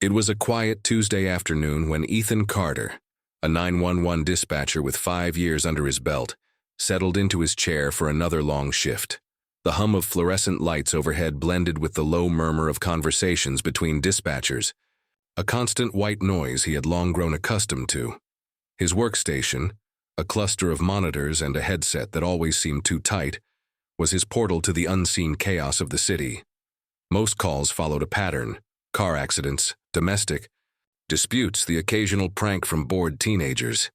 It was a quiet Tuesday afternoon when Ethan Carter, a 911 dispatcher with 5 years under his belt, settled into his chair for another long shift. The hum of fluorescent lights overhead blended with the low murmur of conversations between dispatchers, a constant white noise he had long grown accustomed to. His workstation, a cluster of monitors and a headset that always seemed too tight, was his portal to the unseen chaos of the city. Most calls followed a pattern: car accidents, domestic disputes, the occasional prank from bored teenagers.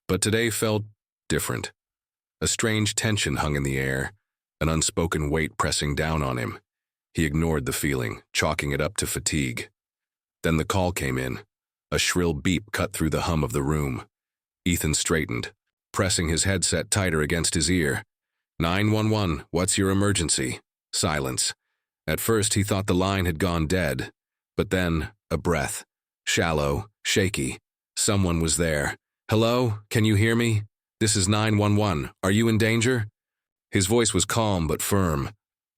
But today felt different. A strange tension hung in the air, an unspoken weight pressing down on him. He ignored the feeling, chalking it up to fatigue. Then the call came in. A shrill beep cut through the hum of the room. Ethan straightened, pressing his headset tighter against his ear. 911, what's your emergency? Silence. At first he thought the line had gone dead, but then a breath. Shallow, shaky. Someone was there. Hello, can you hear me? This is 911. Are you in danger? His voice was calm but firm,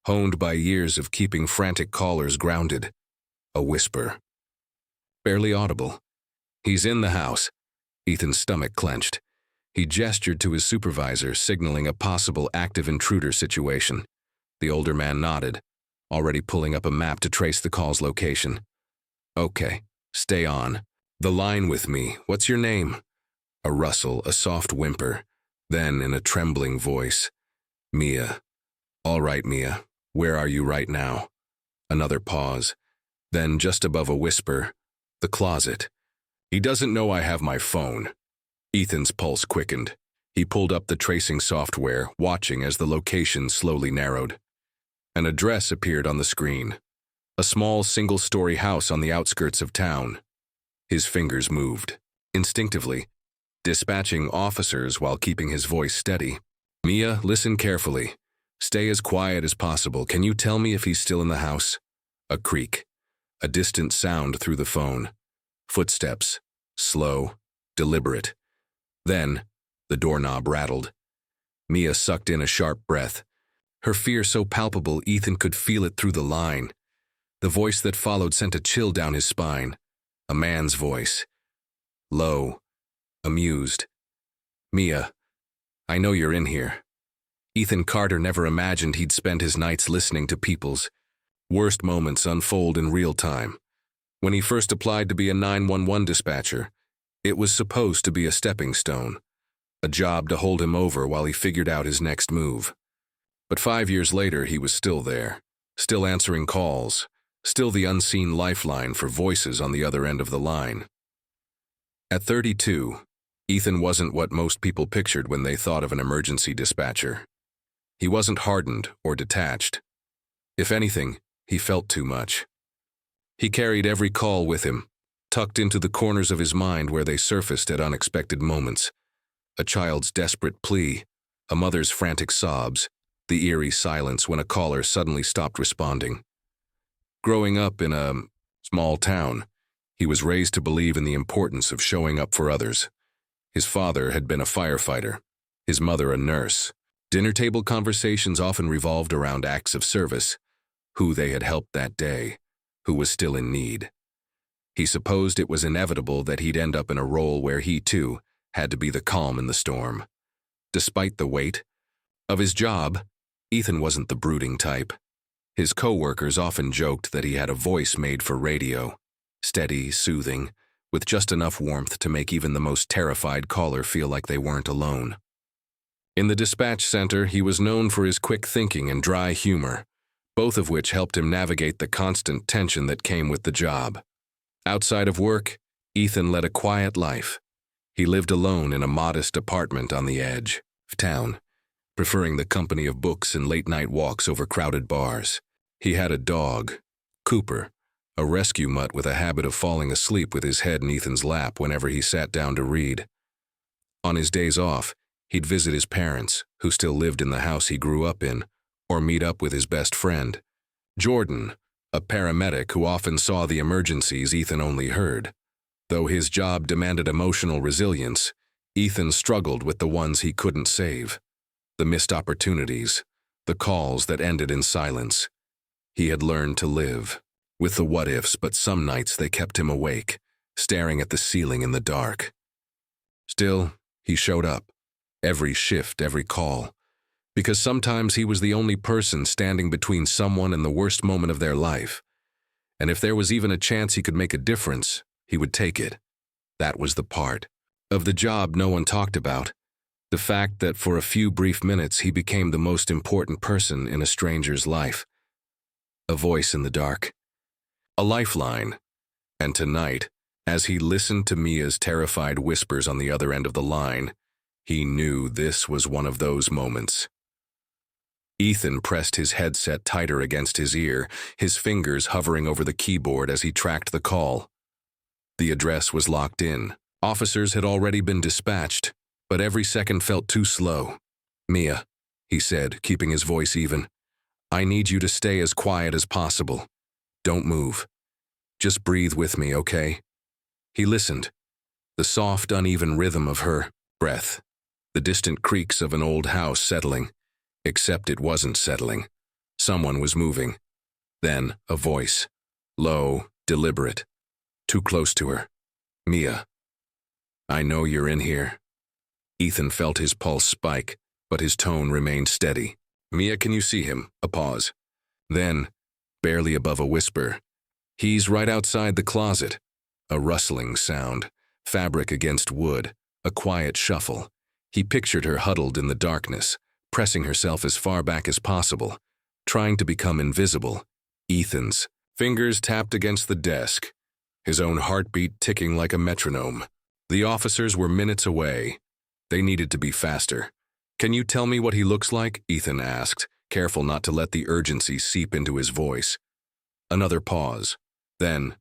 honed by years of keeping frantic callers grounded. A whisper. Barely audible. He's in the house. Ethan's stomach clenched. He gestured to his supervisor, signaling a possible active intruder situation. The older man nodded, already pulling up a map to trace the call's location. Okay, stay on. The line with me. What's your name? A rustle, a soft whimper. Then, in a trembling voice, Mia. All right, Mia. Where are you right now? Another pause. Then, just above a whisper, the closet. He doesn't know I have my phone. Ethan's pulse quickened. He pulled up the tracing software, watching as the location slowly narrowed. An address appeared on the screen. A small single-story house on the outskirts of town. His fingers moved, instinctively, dispatching officers while keeping his voice steady. Mia, listen carefully. Stay as quiet as possible. Can you tell me if he's still in the house? A creak. A distant sound through the phone. Footsteps. Slow, deliberate. Then, the doorknob rattled. Mia sucked in a sharp breath. Her fear so palpable Ethan could feel it through the line. The voice that followed sent a chill down his spine. A man's voice. Low. Amused. Mia, I know you're in here. Ethan Carter never imagined he'd spend his nights listening to people's worst moments unfold in real time. When he first applied to be a 911 dispatcher, it was supposed to be a stepping stone, a job to hold him over while he figured out his next move. But 5 years later, he was still there, still answering calls, still the unseen lifeline for voices on the other end of the line. At 32, Ethan wasn't what most people pictured when they thought of an emergency dispatcher. He wasn't hardened or detached. If anything, he felt too much. He carried every call with him, tucked into the corners of his mind where they surfaced at unexpected moments. A child's desperate plea, a mother's frantic sobs, the eerie silence when a caller suddenly stopped responding. Growing up in a small town, he was raised to believe in the importance of showing up for others. His father had been a firefighter, his mother a nurse. Dinner table conversations often revolved around acts of service, who they had helped that day, who was still in need. He supposed it was inevitable that he'd end up in a role where he, too, had to be the calm in the storm. Despite the weight of his job, Ethan wasn't the brooding type. His co-workers often joked that he had a voice made for radio, steady, soothing, with just enough warmth to make even the most terrified caller feel like they weren't alone. In the dispatch center, he was known for his quick thinking and dry humor, both of which helped him navigate the constant tension that came with the job. Outside of work, Ethan led a quiet life. He lived alone in a modest apartment on the edge of town, preferring the company of books and late-night walks over crowded bars. He had a dog, Cooper, a rescue mutt with a habit of falling asleep with his head in Ethan's lap whenever he sat down to read. On his days off, he'd visit his parents, who still lived in the house he grew up in, or meet up with his best friend, Jordan, a paramedic who often saw the emergencies Ethan only heard. Though his job demanded emotional resilience, Ethan struggled with the ones he couldn't save. The missed opportunities, the calls that ended in silence. He had learned to live with the what-ifs, but some nights they kept him awake, staring at the ceiling in the dark. Still, he showed up, every shift, every call, because sometimes he was the only person standing between someone and the worst moment of their life. And if there was even a chance he could make a difference, he would take it. That was the part of the job no one talked about, the fact that for a few brief minutes he became the most important person in a stranger's life. A voice in the dark. A lifeline. And tonight, as he listened to Mia's terrified whispers on the other end of the line, he knew this was one of those moments. Ethan pressed his headset tighter against his ear, his fingers hovering over the keyboard as he tracked the call. The address was locked in. Officers had already been dispatched, but every second felt too slow. "Mia," he said, keeping his voice even, "I need you to stay as quiet as possible. Don't move. Just breathe with me, okay?" He listened. The soft, uneven rhythm of her breath. The distant creaks of an old house settling. Except it wasn't settling. Someone was moving. Then, a voice. Low, deliberate. Too close to her. "Mia. I know you're in here." Ethan felt his pulse spike, but his tone remained steady. "Mia, can you see him?" A pause. Then, barely above a whisper, "He's right outside the closet." A rustling sound, fabric against wood, a quiet shuffle. He pictured her huddled in the darkness, pressing herself as far back as possible, trying to become invisible. Ethan's fingers tapped against the desk, his own heartbeat ticking like a metronome. The officers were minutes away. They needed to be faster. "Can you tell me what he looks like?" Ethan asked, careful not to let the urgency seep into his voice. Another pause. Then,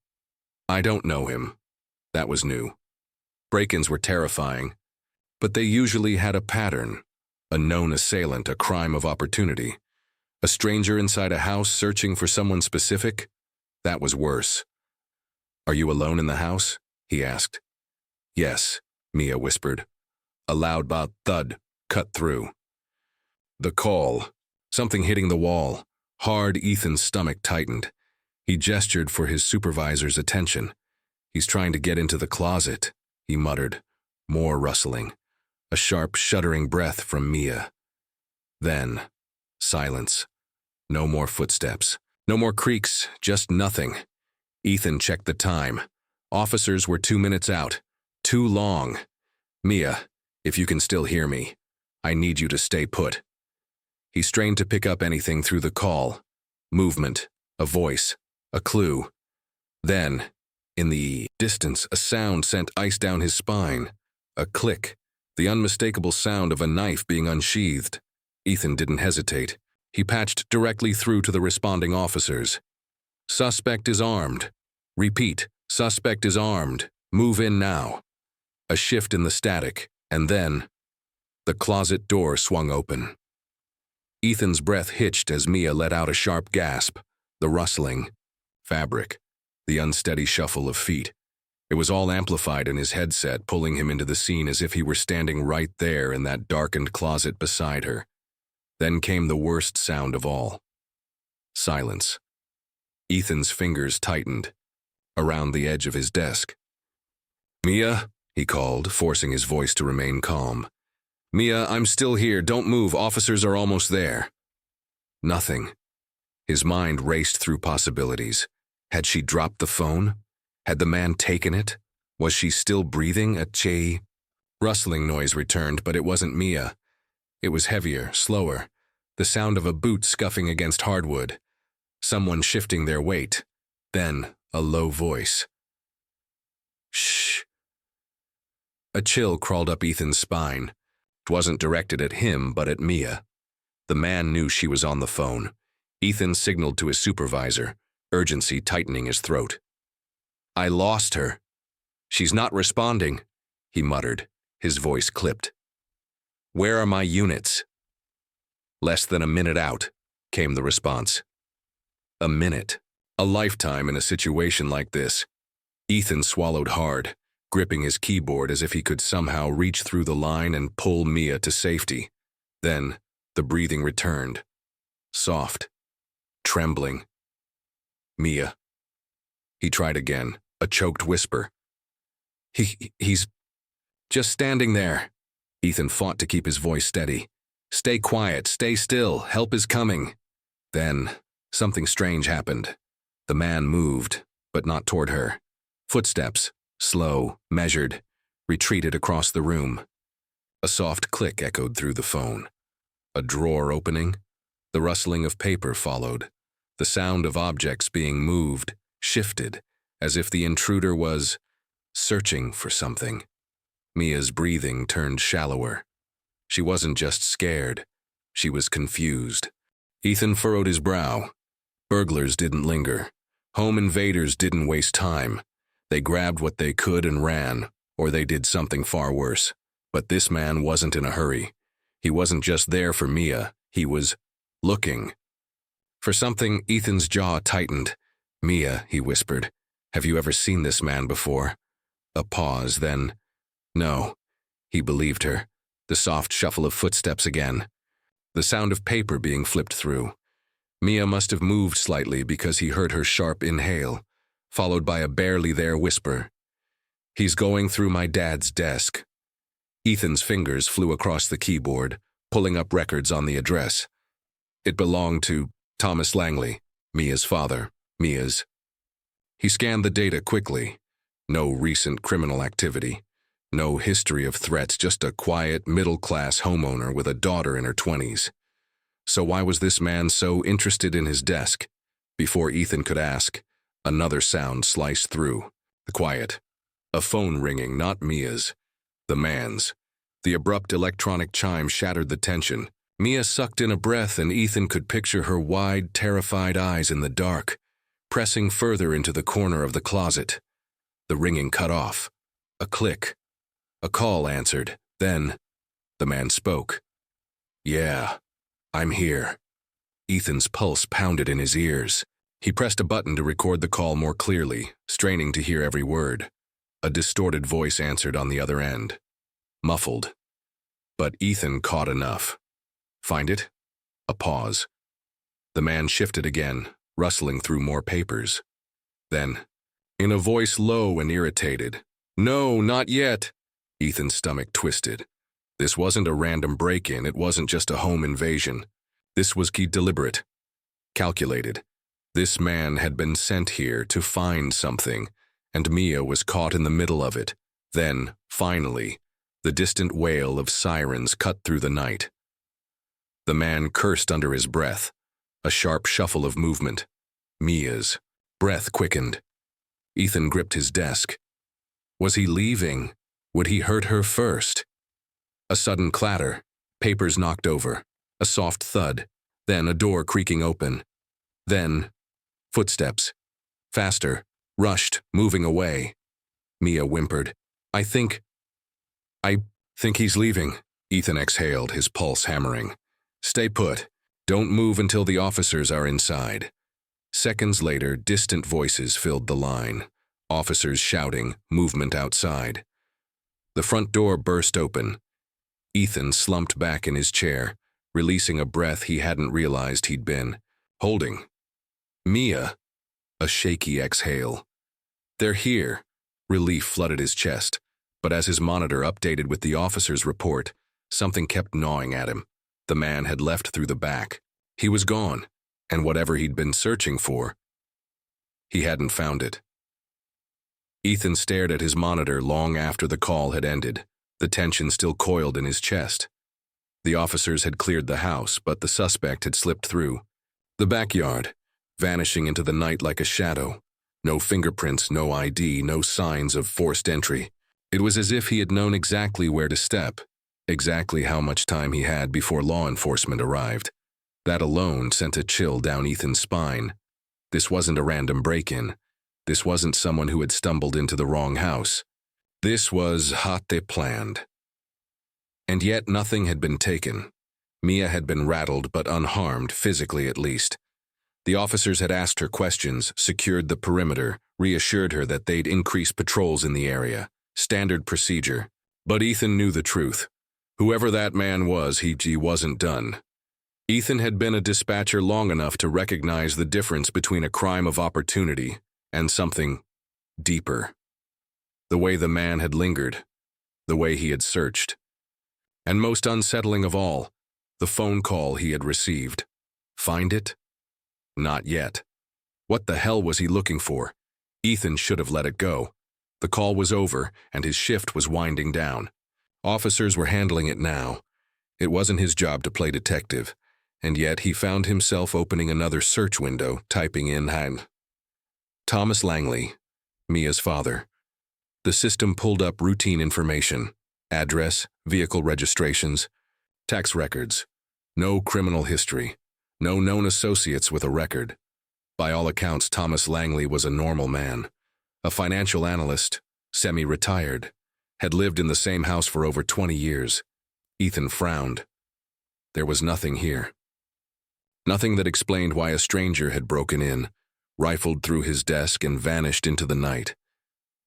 "I don't know him." That was new. Break-ins were terrifying, but they usually had a pattern. A known assailant, a crime of opportunity. A stranger inside a house searching for someone specific? That was worse. "Are you alone in the house?" he asked. "Yes," Mia whispered. A loud thud cut through. The call. Something hitting the wall. Hard, Ethan's stomach tightened. He gestured for his supervisor's attention. "He's trying to get into the closet," he muttered. More rustling. A sharp, shuddering breath from Mia. Then, silence. No more footsteps. No more creaks, just nothing. Ethan checked the time. Officers were 2 minutes out. Too long. "Mia, if you can still hear me, I need you to stay put." He strained to pick up anything through the call. Movement, a voice, a clue. Then, in the distance, a sound sent ice down his spine. A click, the unmistakable sound of a knife being unsheathed. Ethan didn't hesitate. He patched directly through to the responding officers. "Suspect is armed. Repeat, suspect is armed. Move in now." A shift in the static, and then the closet door swung open. Ethan's breath hitched as Mia let out a sharp gasp. The rustling, fabric, the unsteady shuffle of feet. It was all amplified in his headset, pulling him into the scene as if he were standing right there in that darkened closet beside her. Then came the worst sound of all. Silence. Ethan's fingers tightened around the edge of his desk. "Mia," he called, forcing his voice to remain calm. "Mia, I'm still here. Don't move. Officers are almost there." Nothing. His mind raced through possibilities. Had she dropped the phone? Had the man taken it? Was she still breathing? A rustling noise returned, but it wasn't Mia. It was heavier, slower. The sound of a boot scuffing against hardwood. Someone shifting their weight. Then, a low voice. "Shh." A chill crawled up Ethan's spine. It wasn't directed at him, but at Mia. The man knew she was on the phone. Ethan signaled to his supervisor, urgency tightening his throat. "I lost her. She's not responding," he muttered, his voice clipped. "Where are my units?" "Less than a minute out," came the response. A minute. A lifetime in a situation like this. Ethan swallowed hard, gripping his keyboard as if he could somehow reach through the line and pull Mia to safety. Then, the breathing returned. Soft. Trembling. "Mia, He tried again, a choked whisper. He's just standing there. Ethan fought to keep his voice steady. Stay quiet, stay still, help is coming. Then, something strange happened. The man moved, but not toward her. Footsteps, slow, measured, retreated across the room. A soft click echoed through the phone. A drawer opening. The rustling of paper followed. The sound of objects being moved, shifted, as if the intruder was searching for something. Mia's breathing turned shallower. She wasn't just scared. She was confused. Ethan furrowed his brow. Burglars didn't linger. Home invaders didn't waste time. They grabbed what they could and ran, or they did something far worse. But this man wasn't in a hurry. He wasn't just there for Mia. He was looking. For something, Ethan's jaw tightened. Mia, he whispered, have you ever seen this man before? A pause, then, no. He believed her. The soft shuffle of footsteps again. The sound of paper being flipped through. Mia must have moved slightly because he heard her sharp inhale, followed by a barely there whisper. He's going through my dad's desk. Ethan's fingers flew across the keyboard, pulling up records on the address. It belonged to Thomas Langley, Mia's father, Mia's. He scanned the data quickly. No recent criminal activity. No history of threats, just a quiet, middle-class homeowner with a daughter in her 20s. So why was this man so interested in his desk? Before Ethan could ask, another sound sliced through. The quiet. A phone ringing, not Mia's. The man's. The abrupt electronic chime shattered the tension. Mia sucked in a breath, and Ethan could picture her wide, terrified eyes in the dark, pressing further into the corner of the closet. The ringing cut off. A click. A call answered. Then, the man spoke. Yeah, I'm here. Ethan's pulse pounded in his ears. He pressed a button to record the call more clearly, straining to hear every word. A distorted voice answered on the other end. Muffled. But Ethan caught enough. Find it? A pause. The man shifted again, rustling through more papers. Then, in a voice low and irritated, No, not yet. Ethan's stomach twisted. This wasn't a random break-in, it wasn't just a home invasion. This was deliberate, calculated. This man had been sent here to find something, and Mia was caught in the middle of it. Then, finally, the distant wail of sirens cut through the night. The man cursed under his breath, a sharp shuffle of movement. Mia's breath quickened. Ethan gripped his desk. Was he leaving? Would he hurt her first? A sudden clatter, papers knocked over, a soft thud, then a door creaking open. Then, footsteps. Faster, rushed, moving away. Mia whimpered. I think he's leaving. Ethan exhaled, his pulse hammering. Stay put. Don't move until the officers are inside. Seconds later, distant voices filled the line. Officers shouting, movement outside. The front door burst open. Ethan slumped back in his chair, releasing a breath he hadn't realized he'd been holding. Mia. A shaky exhale. They're here. Relief flooded his chest, but as his monitor updated with the officer's report, something kept gnawing at him. The man had left through the back. He was gone, and whatever he'd been searching for, he hadn't found it. Ethan stared at his monitor long after the call had ended, the tension still coiled in his chest. The officers had cleared the house, but the suspect had slipped through. The backyard, vanishing into the night like a shadow. No fingerprints, no ID, no signs of forced entry. It was as if he had known exactly where to step, exactly how much time he had before law enforcement arrived. That alone sent a chill down Ethan's spine. This wasn't a random break-in. This wasn't someone who had stumbled into the wrong house. This was hate planned. And yet nothing had been taken. Mia had been rattled but unharmed, physically at least. The officers had asked her questions, secured the perimeter, reassured her that they'd increase patrols in the area. Standard procedure. But Ethan knew the truth. Whoever that man was, he wasn't done. Ethan had been a dispatcher long enough to recognize the difference between a crime of opportunity and something deeper. The way the man had lingered, the way he had searched. And most unsettling of all, the phone call he had received. Find it? Not yet. What the hell was he looking for? Ethan should have let it go. The call was over, and his shift was winding down. Officers were handling it now. It wasn't his job to play detective, and yet he found himself opening another search window, typing in Thomas Langley, Mia's father. The system pulled up routine information: address, vehicle registrations, tax records. No criminal history. No known associates with a record. By all accounts, Thomas Langley was a normal man. A financial analyst, semi-retired, had lived in the same house for over 20 years. Ethan frowned. There was nothing here. Nothing that explained why a stranger had broken in, rifled through his desk, and vanished into the night.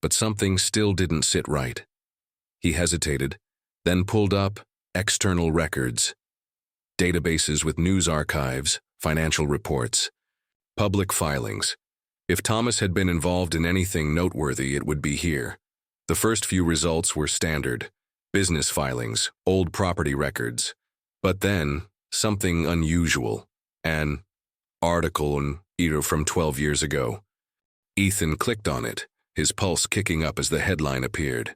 But something still didn't sit right. He hesitated, then pulled up external records. Databases with news archives, financial reports, public filings. If Thomas had been involved in anything noteworthy, it would be here. The first few results were standard: business filings, old property records. But then, something unusual. An article from 12 years ago. Ethan clicked on it, his pulse kicking up as the headline appeared.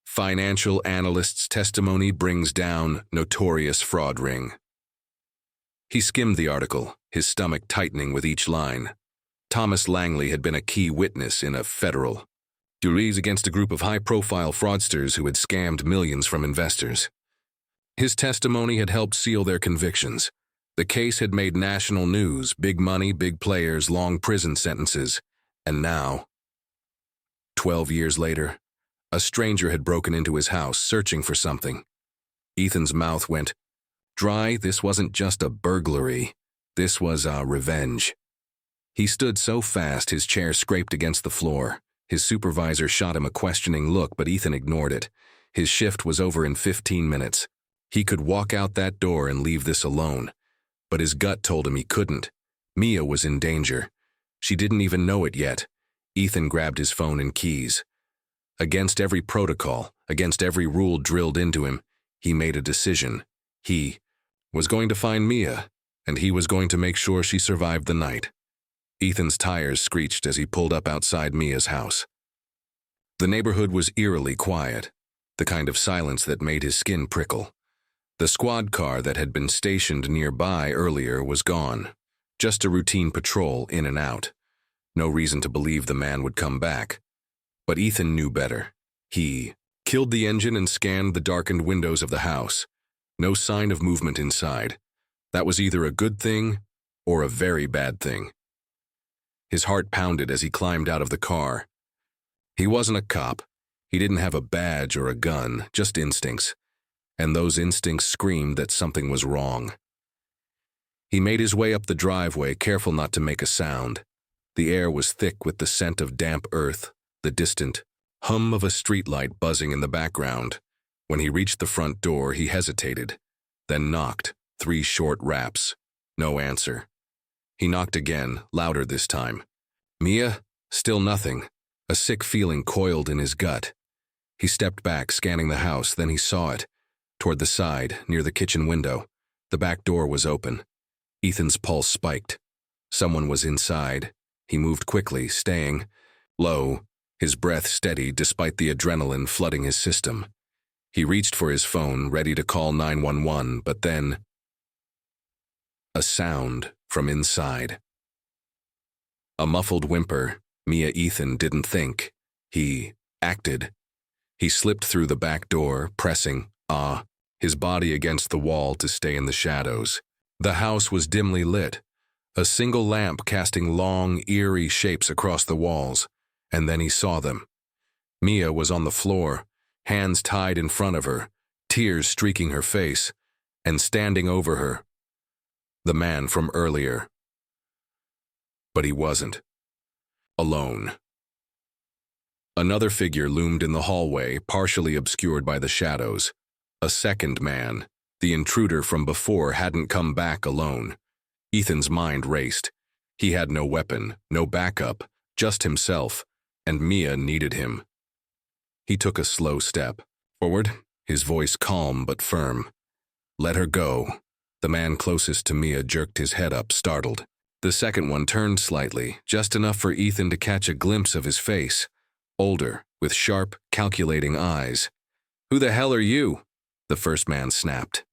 Financial analyst's testimony brings down notorious fraud ring. He skimmed the article, his stomach tightening with each line. Thomas Langley had been a key witness in a federal juries against a group of high-profile fraudsters who had scammed millions from investors. His testimony had helped seal their convictions. The case had made national news: big money, big players, long prison sentences. And now, 12 years later, a stranger had broken into his house, searching for something. Ethan's mouth went dry. This wasn't just a burglary. This was a revenge. He stood so fast his chair scraped against the floor. His supervisor shot him a questioning look, but Ethan ignored it. His shift was over in 15 minutes. He could walk out that door and leave this alone. But his gut told him he couldn't. Mia was in danger. She didn't even know it yet. Ethan grabbed his phone and keys. Against every protocol, against every rule drilled into him, he made a decision. He was going to find Mia, and he was going to make sure she survived the night. Ethan's tires screeched as he pulled up outside Mia's house. The neighborhood was eerily quiet, the kind of silence that made his skin prickle. The squad car that had been stationed nearby earlier was gone. Just a routine patrol in and out. No reason to believe the man would come back. But Ethan knew better. He killed the engine and scanned the darkened windows of the house. No sign of movement inside. That was either a good thing or a very bad thing. His heart pounded as he climbed out of the car. He wasn't a cop. He didn't have a badge or a gun, just instincts. And those instincts screamed that something was wrong. He made his way up the driveway, careful not to make a sound. The air was thick with the scent of damp earth, the distant hum of a streetlight buzzing in the background. When he reached the front door, he hesitated, then knocked, 3 short raps. No answer. He knocked again, louder this time. Mia? Still nothing. A sick feeling coiled in his gut. He stepped back, scanning the house, then he saw it. Toward the side, near the kitchen window. The back door was open. Ethan's pulse spiked. Someone was inside. He moved quickly, staying low, his breath steady despite the adrenaline flooding his system. He reached for his phone, ready to call 911, but then a sound from inside. A muffled whimper. Mia. Ethan didn't think. He acted. He slipped through the back door, pressing, his body against the wall to stay in the shadows. The house was dimly lit, a single lamp casting long, eerie shapes across the walls, and then he saw them. Mia was on the floor, hands tied in front of her, tears streaking her face, and standing over her. The man from earlier. But he wasn't. Alone. Another figure loomed in the hallway, partially obscured by the shadows. A second man. The intruder from before hadn't come back alone. Ethan's mind raced. He had no weapon, no backup, just himself, and Mia needed him. He took a slow step forward, his voice calm but firm. "Let her go." The man closest to Mia jerked his head up, startled. The second one turned slightly, just enough for Ethan to catch a glimpse of his face. Older, with sharp, calculating eyes. "Who the hell are you?" the first man snapped.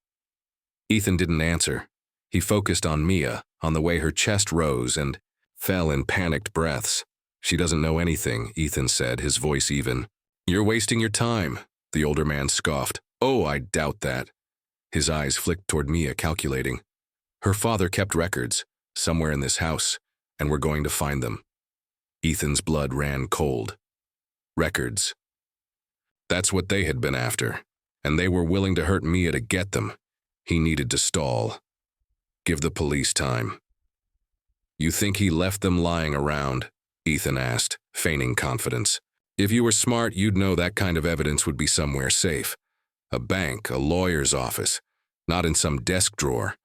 Ethan didn't answer. He focused on Mia, on the way her chest rose and fell in panicked breaths. "She doesn't know anything," Ethan said, his voice even. "You're wasting your time," the older man scoffed. "Oh, I doubt that." His eyes flicked toward Mia, calculating. Her father kept records, somewhere in this house, and we're going to find them. Ethan's blood ran cold. Records. That's what they had been after, and they were willing to hurt Mia to get them. He needed to stall. Give the police time. "You think he left them lying around?" Ethan asked, feigning confidence. "If you were smart, you'd know that kind of evidence would be somewhere safe. A bank, a lawyer's office, not in some desk drawer."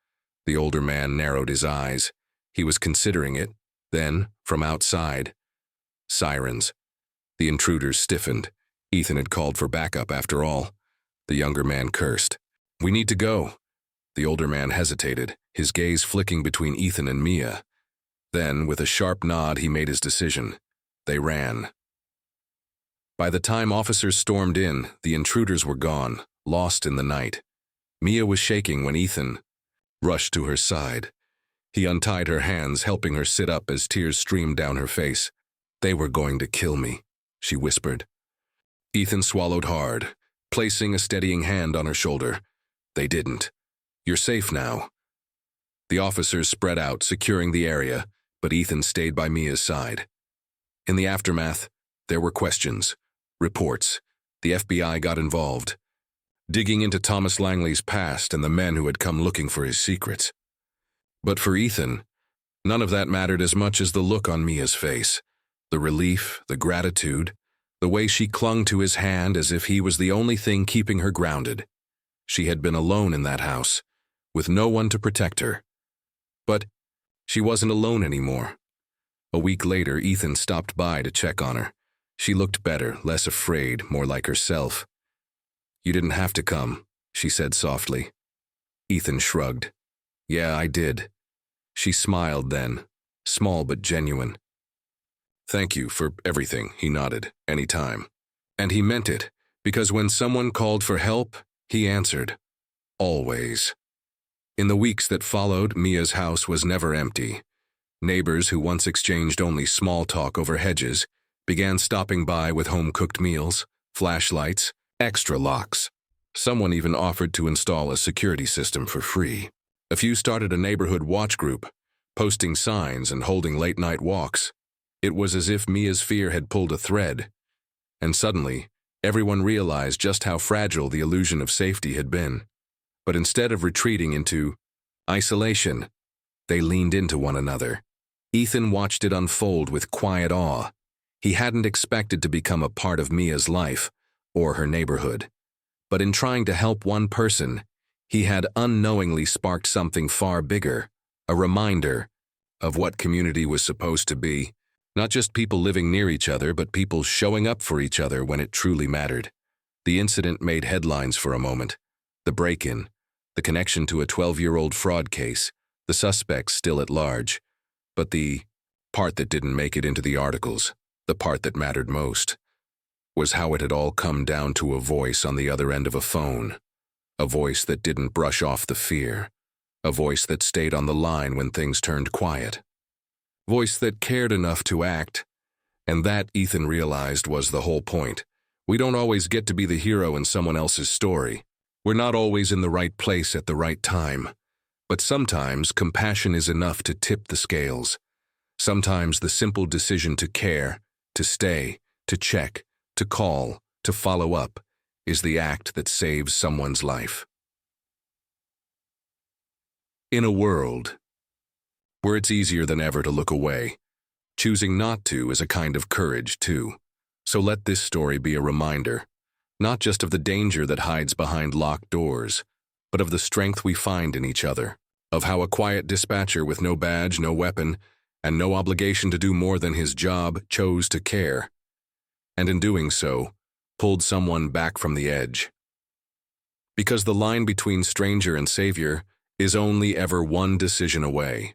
The older man narrowed his eyes. He was considering it. Then, from outside, sirens. The intruders stiffened. Ethan had called for backup after all. The younger man cursed. "We need to go." The older man hesitated, his gaze flicking between Ethan and Mia. Then, with a sharp nod, he made his decision. They ran. By the time officers stormed in, the intruders were gone, lost in the night. Mia was shaking when Ethan rushed to her side. He untied her hands, helping her sit up as tears streamed down her face. "They were going to kill me," she whispered. Ethan swallowed hard, placing a steadying hand on her shoulder. "They didn't. You're safe now." The officers spread out, securing the area, but Ethan stayed by Mia's side. In the aftermath, there were questions, reports. The FBI got involved, digging into Thomas Langley's past and the men who had come looking for his secrets. But for Ethan, none of that mattered as much as the look on Mia's face, the relief, the gratitude, the way she clung to his hand as if he was the only thing keeping her grounded. She had been alone in that house, with no one to protect her. But she wasn't alone anymore. A week later, Ethan stopped by to check on her. She looked better, less afraid, more like herself. "You didn't have to come," she said softly. Ethan shrugged. "Yeah, I did." She smiled then, small but genuine. "Thank you for everything," he nodded, "anytime." And he meant it, because when someone called for help, he answered. Always. In the weeks that followed, Mia's house was never empty. Neighbors who once exchanged only small talk over hedges began stopping by with home-cooked meals, flashlights, extra locks. Someone even offered to install a security system for free. A few started a neighborhood watch group, posting signs and holding late-night walks. It was as if Mia's fear had pulled a thread, and suddenly, everyone realized just how fragile the illusion of safety had been. But instead of retreating into isolation, they leaned into one another. Ethan watched it unfold with quiet awe. He hadn't expected to become a part of Mia's life or her neighborhood. But in trying to help one person, he had unknowingly sparked something far bigger, a reminder of what community was supposed to be. Not just people living near each other, but people showing up for each other when it truly mattered. The incident made headlines for a moment. The break-in, the connection to a 12-year-old fraud case, the suspects still at large. But the part that didn't make it into the articles, the part that mattered most, was how it had all come down to a voice on the other end of a phone. A voice that didn't brush off the fear. A voice that stayed on the line when things turned quiet. Voice that cared enough to act. And that, Ethan realized, was the whole point. We don't always get to be the hero in someone else's story. We're not always in the right place at the right time. But sometimes compassion is enough to tip the scales. Sometimes the simple decision to care, to stay, to check, to call, to follow up, is the act that saves someone's life. In a world where it's easier than ever to look away, choosing not to is a kind of courage, too. So let this story be a reminder, not just of the danger that hides behind locked doors, but of the strength we find in each other, of how a quiet dispatcher with no badge, no weapon, and no obligation to do more than his job, chose to care, and in doing so, pulled someone back from the edge. Because the line between stranger and savior is only ever one decision away.